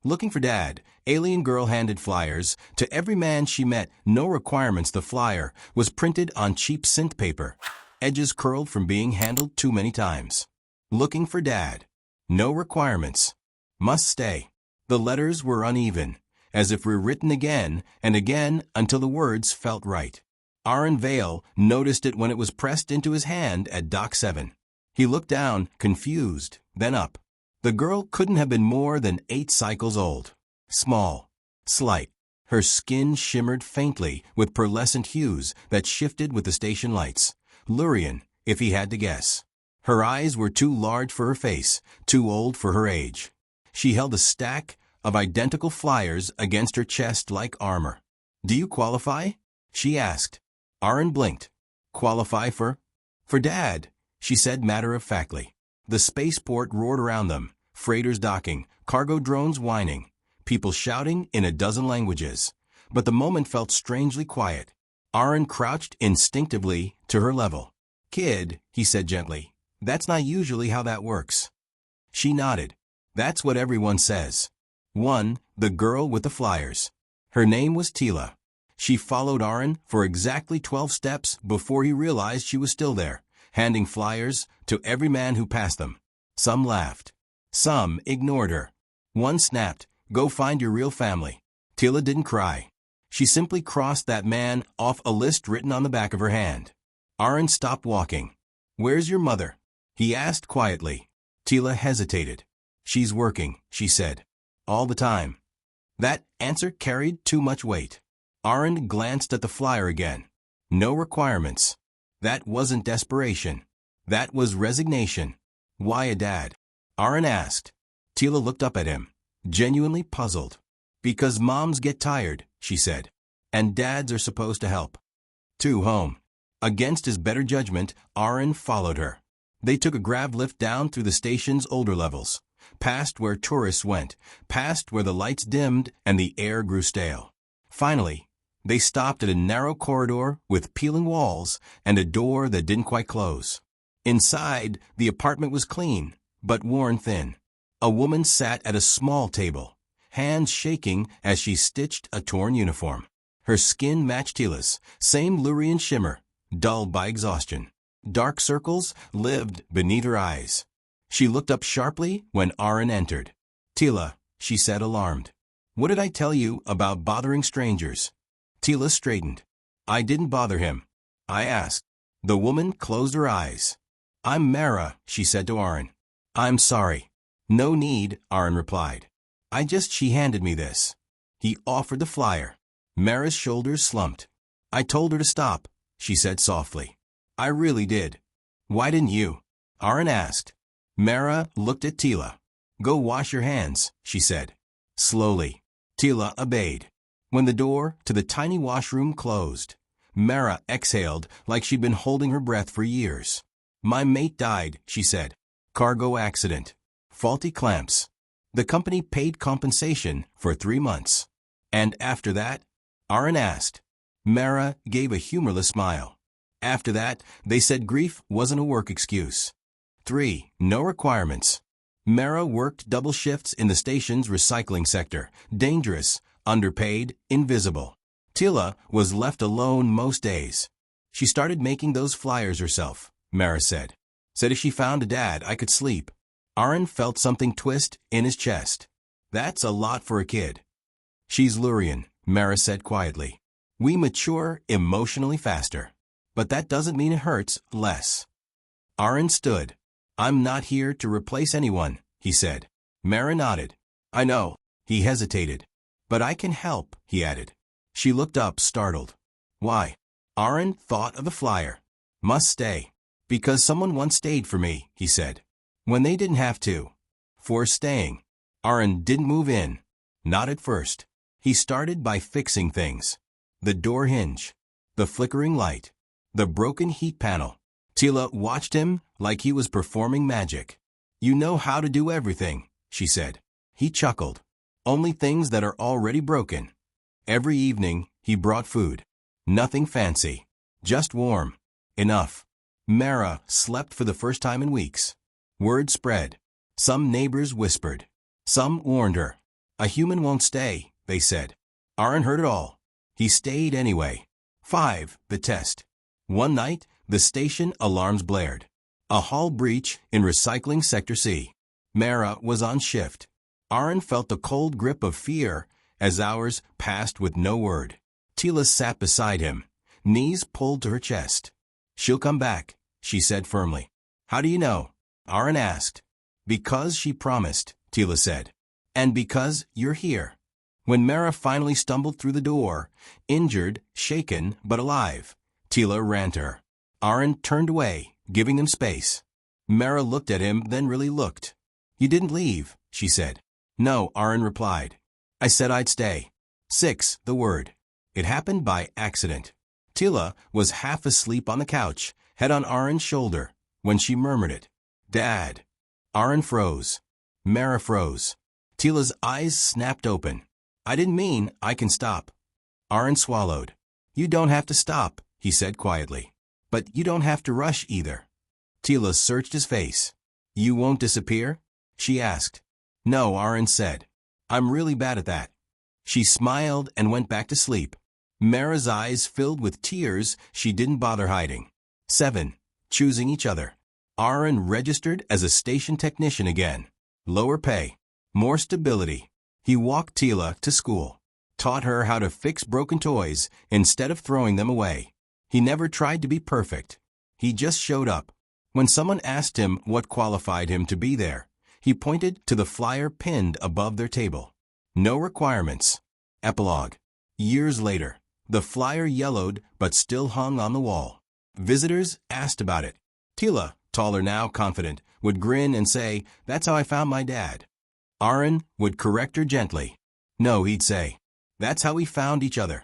Looking for Dad, alien girl handed flyers. To every man she met, no requirements. The flyer was printed on cheap synth paper, edges curled from being handled too many times. Looking for Dad. No requirements. Must stay. The letters were uneven, as if rewritten again and again until the words felt right. Aaron Vale noticed it when it was pressed into his hand at Dock 7. He looked down, confused, then up. The girl couldn't have been more than 8 cycles old. Small. Slight. Her skin shimmered faintly with pearlescent hues that shifted with the station lights. Lurian, if he had to guess. Her eyes were too large for her face, too old for her age. She held a stack of identical flyers against her chest like armor. "Do you qualify?" she asked. Aaron blinked. "Qualify for?" "For Dad," she said matter-of-factly. The spaceport roared around them, freighters docking, cargo drones whining, people shouting in a dozen languages. But the moment felt strangely quiet. Aaron crouched instinctively to her level. "Kid," he said gently, "that's not usually how that works." She nodded. "That's what everyone says." The girl with the flyers. Her name was Tila. She followed Aaron for exactly 12 steps before he realized she was still there, handing flyers to every man who passed them. Some laughed. Some ignored her. One snapped, "Go find your real family." Tila didn't cry. She simply crossed that man off a list written on the back of her hand. Aaron stopped walking. "Where's your mother?" he asked quietly. Tila hesitated. "She's working," she said. "All the time." That answer carried too much weight. Aaron glanced at the flyer again. No requirements. That wasn't desperation. That was resignation. "Why a dad?" Aaron asked. Tila looked up at him, genuinely puzzled. "Because moms get tired," she said. "And dads are supposed to help." To home. Against his better judgment, Aaron followed her. They took a grav lift down through the station's older levels, past where tourists went, past where the lights dimmed and the air grew stale. Finally, they stopped at a narrow corridor with peeling walls and a door that didn't quite close. Inside, the apartment was clean, but worn thin. A woman sat at a small table, hands shaking as she stitched a torn uniform. Her skin matched Tila's, same Lurian shimmer, dulled by exhaustion. Dark circles lived beneath her eyes. She looked up sharply when Aaron entered. "Tila," she said, alarmed. "What did I tell you about bothering strangers?" Tila straightened. "I didn't bother him. I asked." The woman closed her eyes. "I'm Mara," she said to Aaron. "I'm sorry." "No need," Aaron replied. She handed me this." He offered the flyer. Mara's shoulders slumped. "I told her to stop," she said softly. "I really did." "Why didn't you?" Aaron asked. Mara looked at Tila. "Go wash your hands," she said. Slowly, Tila obeyed. When the door to the tiny washroom closed, Mara exhaled like she'd been holding her breath for years. "My mate died," she said. "Cargo accident. Faulty clamps. The company paid compensation for 3 months." "And after that?" Aaron asked. Mara gave a humorless smile. "After that, they said grief wasn't a work excuse." 3. No requirements. Mara worked double shifts in the station's recycling sector. Dangerous, underpaid, invisible. Tila was left alone most days. "She started making those flyers herself," Mara said. "Said if she found a dad, I could sleep." Aaron felt something twist in his chest. "That's a lot for a kid." "She's Lurian," Mara said quietly. "We mature emotionally faster. But that doesn't mean it hurts less." Aaron stood. "I'm not here to replace anyone," he said. Mara nodded. "I know." He hesitated. "But I can help," he added. She looked up, startled. "Why?" Aaron thought of the flyer. "Must stay." "Because someone once stayed for me," he said. "When they didn't have to." "For staying." Aaron didn't move in. Not at first. He started by fixing things. The door hinge. The flickering light. The broken heat panel. Tila watched him like he was performing magic. "You know how to do everything," she said. He chuckled. "Only things that are already broken." Every evening, he brought food. Nothing fancy. Just warm. Enough. Mara slept for the first time in weeks. Word spread. Some neighbors whispered. Some warned her. A human won't stay, they said. Aaron heard it all. He stayed anyway. 5. The test. One night, the station alarms blared. A hall breach in Recycling Sector C. Mara was on shift. Aaron felt the cold grip of fear as hours passed with no word. Tila sat beside him, knees pulled to her chest. She'll come back, she said firmly. How do you know? Aaron asked. Because she promised, Tila said. And because you're here. When Mara finally stumbled through the door, injured, shaken, but alive, Tila ran to her. Aaron turned away, giving them space. Mara looked at him, then really looked. You didn't leave, she said. No, Aaron replied. I said I'd stay. 6. The word. It happened by accident. Tila was half asleep on the couch, head on Aaron's shoulder, when she murmured it. Dad. Aaron froze. Mara froze. Tila's eyes snapped open. I didn't mean I can stop. Aaron swallowed. You don't have to stop, he said quietly. But you don't have to rush either. Tila searched his face. You won't disappear? She asked. No, Aaron said. I'm really bad at that. She smiled and went back to sleep. Mara's eyes filled with tears she didn't bother hiding. 7. Choosing each other. Aaron registered as a station technician again. Lower pay. More stability. He walked Tila to school. Taught her how to fix broken toys instead of throwing them away. He never tried to be perfect. He just showed up. When someone asked him what qualified him to be there, he pointed to the flyer pinned above their table. No requirements. Epilogue. Years later, the flyer yellowed but still hung on the wall. Visitors asked about it. Tila, taller now, confident, would grin and say, That's how I found my dad. Aaron would correct her gently. No, he'd say, That's how we found each other.